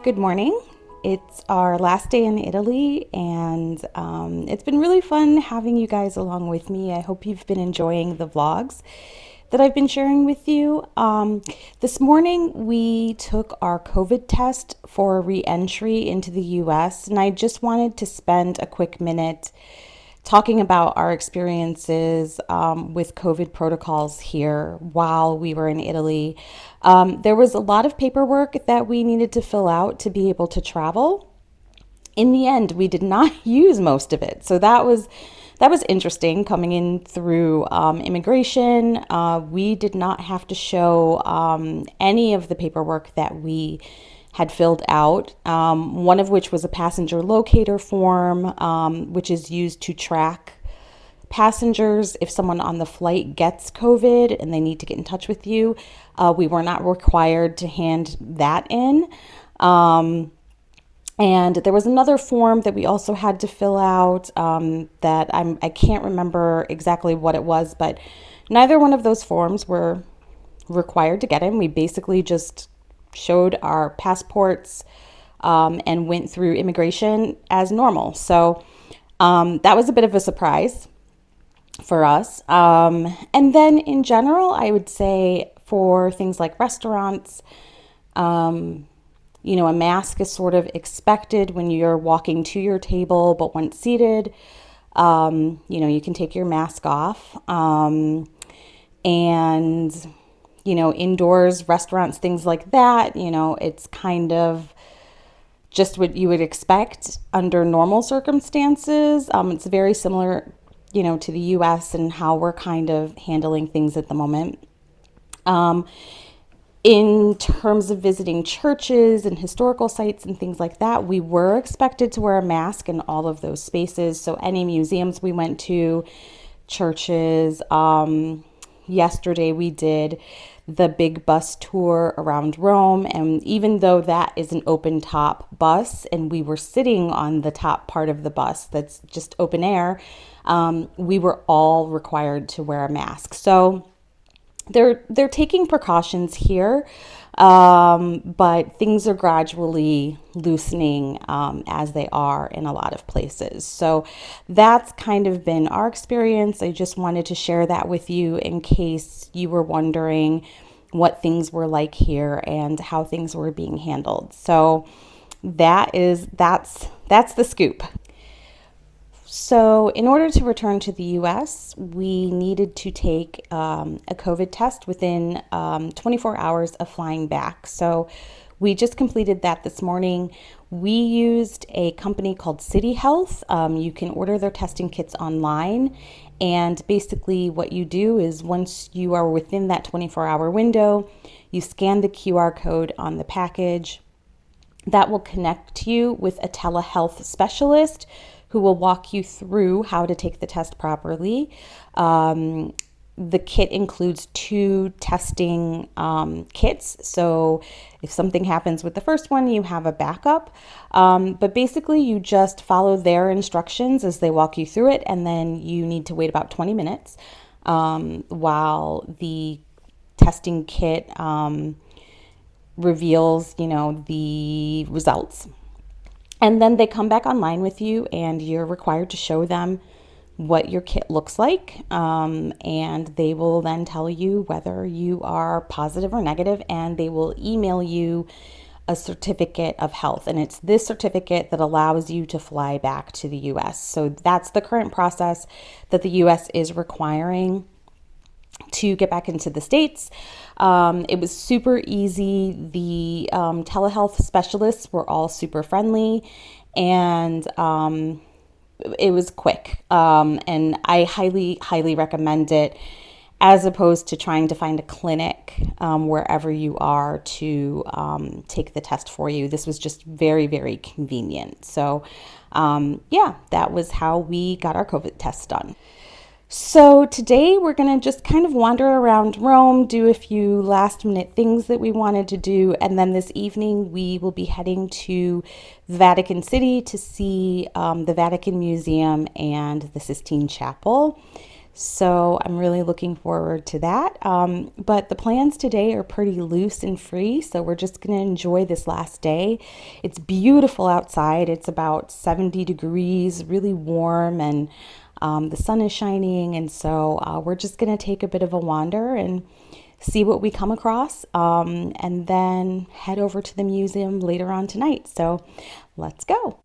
Good morning. It's our last day in Italy, and it's been really fun having you guys along with me. I hope you've been enjoying the vlogs that I've been sharing with you. This morning, we took our COVID test for re-entry into the US, and I just wanted to spend a quick minute talking about our experiences with COVID protocols here while we were in Italy. There was a lot of paperwork that we needed to fill out to be able to travel. In the end, we did not use most of it, so that was interesting coming in through immigration. We did not have to show any of the paperwork that we had filled out, one of which was a passenger locator form, which is used to track passengers if someone on the flight gets COVID and they need to get in touch with you. We were not required to hand that in. And there was another form that we also had to fill out that I can't remember exactly what it was, but neither one of those forms were required to get in. We basically just showed our passports and went through immigration as normal. So that was a bit of a surprise for us. And then in general, I would say for things like restaurants, a mask is sort of expected when you're walking to your table, but once seated, you can take your mask off. And indoors, restaurants, things like that, it's kind of just what you would expect under normal circumstances. It's very similar, to the US and how we're kind of handling things at the moment. In terms of visiting churches and historical sites and things like that, we were expected to wear a mask in all of those spaces. So any museums we went to, churches, yesterday we did the big bus tour around Rome, and even though that is an open top bus and we were sitting on the top part of the bus that's just open air, we were all required to wear a mask. So they're taking precautions here, but things are gradually loosening as they are in a lot of places. So that's kind of been our experience. I just wanted to share that with you in case you were wondering what things were like here and how things were being handled. So that's the scoop. So in order to return to the US, we needed to take a COVID test within 24 hours of flying back. So we just completed that this morning. We used a company called City Health. You can order their testing kits online. And basically what you do is once you are within that 24-hour window, you scan the QR code on the package. That will connect you with a telehealth specialist who will walk you through how to take the test properly. The kit includes 2 testing kits. So if something happens with the first one, you have a backup. But basically, you just follow their instructions as they walk you through it. And then you need to wait about 20 minutes while the testing kit reveals, the results. And then they come back online with you and you're required to show them what your kit looks like. And they will then tell you whether you are positive or negative, and they will email you a certificate of health. And it's this certificate that allows you to fly back to the US. So that's the current process that the US is requiring to get back into the States. It was super easy. The telehealth specialists were all super friendly, and it was quick. And I highly recommend it, as opposed to trying to find a clinic wherever you are to take the test for you. This was just very, very convenient. So that was how we got our COVID test done. So today we're going to just kind of wander around Rome, do a few last minute things that we wanted to do. And then this evening we will be heading to the Vatican City to see the Vatican Museum and the Sistine Chapel. So I'm really looking forward to that. But the plans today are pretty loose and free. So we're just going to enjoy this last day. It's beautiful outside. It's about 70 degrees, really warm, and the sun is shining. And so we're just going to take a bit of a wander and see what we come across, and then head over to the museum later on tonight. So let's go.